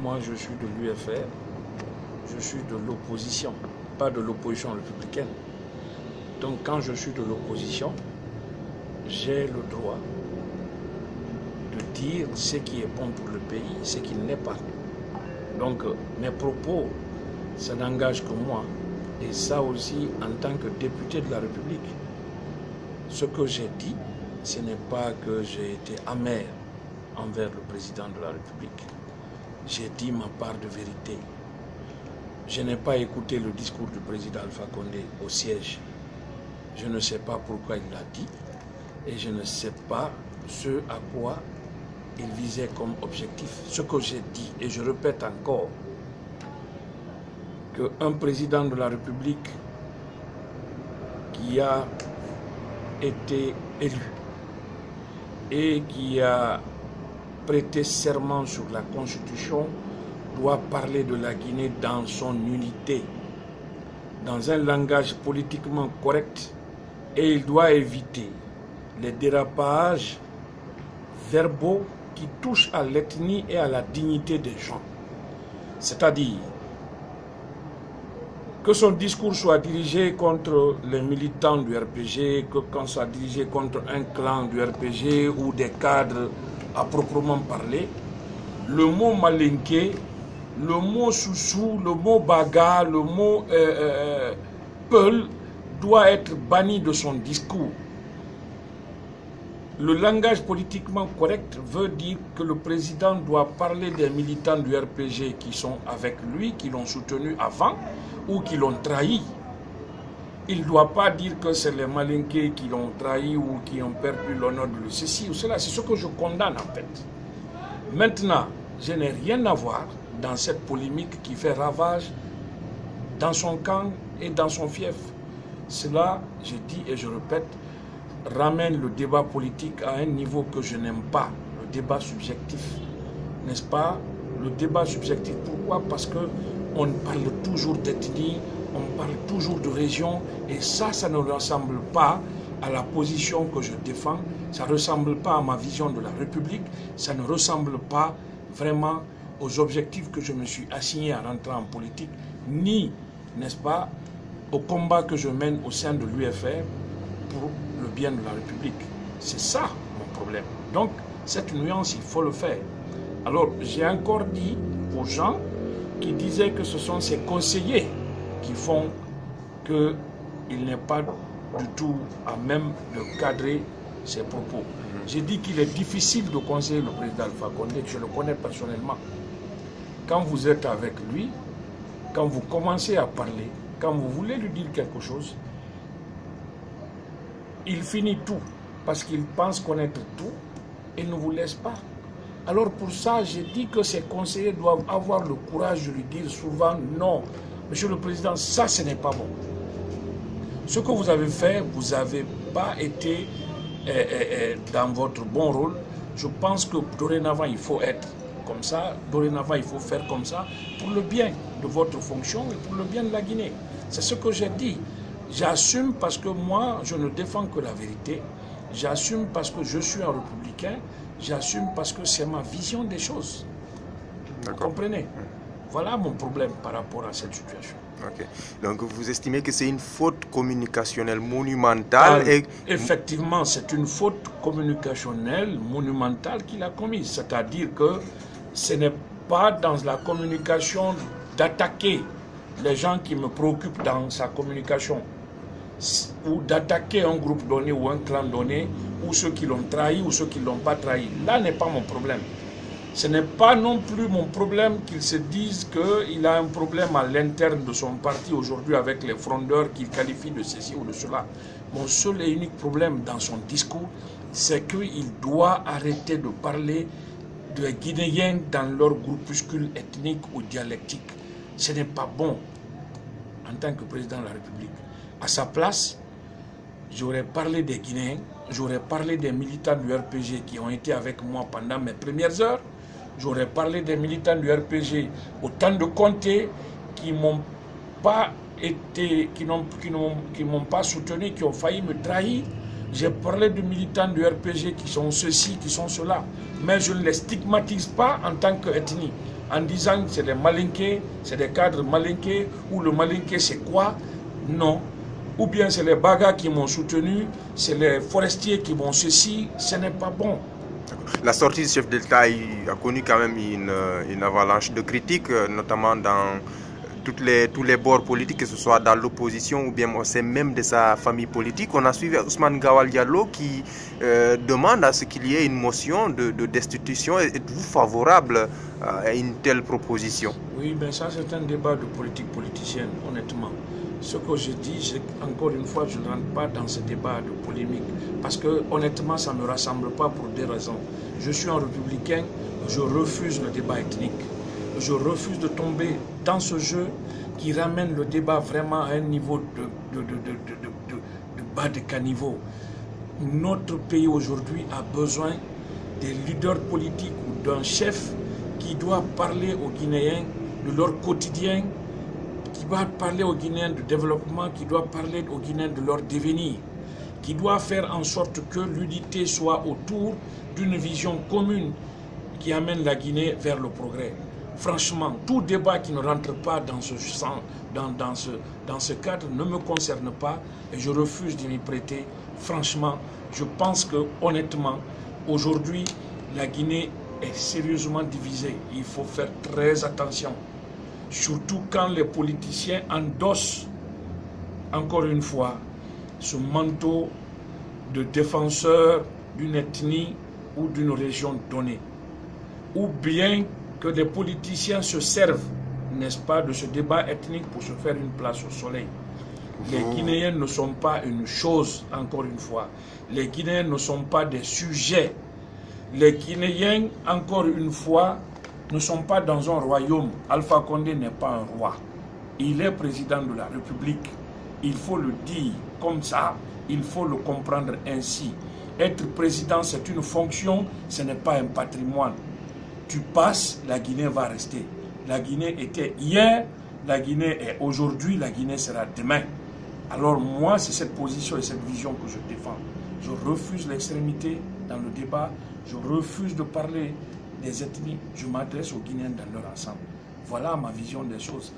moi je suis de l'UFR, je suis de l'opposition, pas de l'opposition républicaine. Donc quand je suis de l'opposition, j'ai le droit de dire ce qui est bon pour le pays, ce qui n'est pas. Donc mes propos, ça n'engage que moi, et ça aussi en tant que député de la République. Ce que j'ai dit, ce n'est pas que j'ai été amer envers le président de la République. J'ai dit ma part de vérité. Je n'ai pas écouté le discours du président Alpha Condé au siège. Je ne sais pas pourquoi il l'a dit et je ne sais pas ce à quoi il visait comme objectif. Ce que j'ai dit, et je répète encore, qu'un président de la République qui a été élu et qui a prêté serment sur la Constitution doit parler de la Guinée dans son unité, dans un langage politiquement correct, et il doit éviter les dérapages verbaux qui touchent à l'ethnie et à la dignité des gens. C'est-à-dire que son discours soit dirigé contre les militants du RPG, que quand soit dirigé contre un clan du RPG ou des cadres à proprement parler, le mot malinké, le mot soussou, le mot baga, le mot peul doit être banni de son discours. Le langage politiquement correct veut dire que le président doit parler des militants du RPG qui sont avec lui, qui l'ont soutenu avant ou qui l'ont trahi. Il ne doit pas dire que c'est les malinqués qui l'ont trahi ou qui ont perdu l'honneur de ceci ou cela. C'est ce que je condamne en fait. Maintenant, je n'ai rien à voir dans cette polémique qui fait ravage dans son camp et dans son fief. Cela, je dis et je répète, ramène le débat politique à un niveau que je n'aime pas, le débat subjectif. N'est-ce pas? Le débat subjectif, pourquoi? Parce qu'on parle toujours d'ethnie, on parle toujours de région, et ça ne ressemble pas à la position que je défends, ça ne ressemble pas à ma vision de la République, ça ne ressemble pas vraiment aux objectifs que je me suis assigné en rentrant en politique, ni, n'est-ce pas, au combat que je mène au sein de l'UFR pour le bien de la République. C'est ça mon problème. Donc, cette nuance, il faut le faire. Alors, j'ai encore dit aux gens qui disaient que ce sont ces conseillers qui font qu'il n'est pas du tout à même de cadrer ses propos. J'ai dit qu'il est difficile de conseiller le président Alpha Condé, je le connais personnellement. Quand vous êtes avec lui, quand vous commencez à parler, quand vous voulez lui dire quelque chose, il finit tout, parce qu'il pense connaître tout, il ne vous laisse pas. Alors pour ça, j'ai dit que ces conseillers doivent avoir le courage de lui dire souvent non. Monsieur le Président, ça ce n'est pas bon. Ce que vous avez fait, vous n'avez pas été dans votre bon rôle. Je pense que dorénavant, il faut être comme ça, dorénavant, il faut faire comme ça pour le bien de votre fonction et pour le bien de la Guinée. C'est ce que j'ai dit. J'assume parce que moi, je ne défends que la vérité. J'assume parce que je suis un républicain. J'assume parce que c'est ma vision des choses. Vous comprenez? Voilà mon problème par rapport à cette situation. Okay. Donc vous estimez que c'est une faute communicationnelle monumentale et... Effectivement, c'est une faute communicationnelle monumentale qu'il a commise. C'est-à-dire que ce n'est pas dans la communication d'attaquer les gens qui me préoccupent dans sa communication, ou d'attaquer un groupe donné ou un clan donné, ou ceux qui l'ont trahi ou ceux qui ne l'ont pas trahi. Là n'est pas mon problème. Ce n'est pas non plus mon problème qu'ils se disent qu'il a un problème à l'interne de son parti aujourd'hui avec les frondeurs qu'il qualifie de ceci ou de cela. Mon seul et unique problème dans son discours, c'est qu'il doit arrêter de parler de Guinéens dans leur groupuscule ethnique ou dialectique. Ce n'est pas bon en tant que président de la République. À sa place, j'aurais parlé des Guinéens, j'aurais parlé des militants du RPG qui ont été avec moi pendant mes premières heures, j'aurais parlé des militants du RPG au temps de Conté qui m'ont pas été, qui m'ont pas soutenu, qui ont failli me trahir. J'ai parlé de militants du RPG qui sont ceci, qui sont cela, mais je ne les stigmatise pas en tant qu'ethnie. en disant que c'est des malinqués, c'est des cadres malinqués, ou le malinqué c'est quoi? Non. Ou bien c'est les Baga qui m'ont soutenu, c'est les forestiers qui m'ont ceci, ce n'est pas bon. La sortie du chef d'État a connu quand même une avalanche de critiques, notamment dans tous les bords politiques, que ce soit dans l'opposition ou bien au sein même de sa famille politique. On a suivi Ousmane Gawal Diallo qui demande à ce qu'il y ait une motion de destitution. Êtes-vous favorable à une telle proposition? Oui, mais ça c'est un débat de politique politicienne, honnêtement. Ce que je dis, encore une fois, je ne rentre pas dans ce débat de polémique. Parce que honnêtement, ça ne me rassemble pas pour des raisons. Je suis un républicain, je refuse le débat ethnique. Je refuse de tomber dans ce jeu qui ramène le débat vraiment à un niveau de bas de caniveau. Notre pays aujourd'hui a besoin des leaders politiques ou d'un chef qui doit parler aux Guinéens de leur quotidien, qui doit parler aux Guinéens de développement, qui doit parler aux Guinéens de leur devenir, qui doit faire en sorte que l'unité soit autour d'une vision commune qui amène la Guinée vers le progrès. Franchement, tout débat qui ne rentre pas dans ce cadre ne me concerne pas et je refuse de m'y prêter. Franchement, je pense que honnêtement, aujourd'hui, la Guinée est sérieusement divisée. Il faut faire très attention. Surtout quand les politiciens endossent, encore une fois, ce manteau de défenseur d'une ethnie ou d'une région donnée. Ou bien que les politiciens se servent, n'est-ce pas, de ce débat ethnique pour se faire une place au soleil. Les Guinéens ne sont pas une chose, encore une fois. Les Guinéens ne sont pas des sujets. Les Guinéens, encore une fois, ne sont pas dans un royaume. Alpha Condé n'est pas un roi. Il est président de la République. Il faut le dire comme ça, il faut le comprendre ainsi. Être président, c'est une fonction, ce n'est pas un patrimoine. Tu passes, la Guinée va rester. La Guinée était hier, la Guinée est aujourd'hui, la Guinée sera demain. Alors moi, c'est cette position et cette vision que je défends. Je refuse l'extrémité dans le débat, je refuse de parler des ethnies, je m'adresse aux Guinéens dans leur ensemble. Voilà ma vision des choses.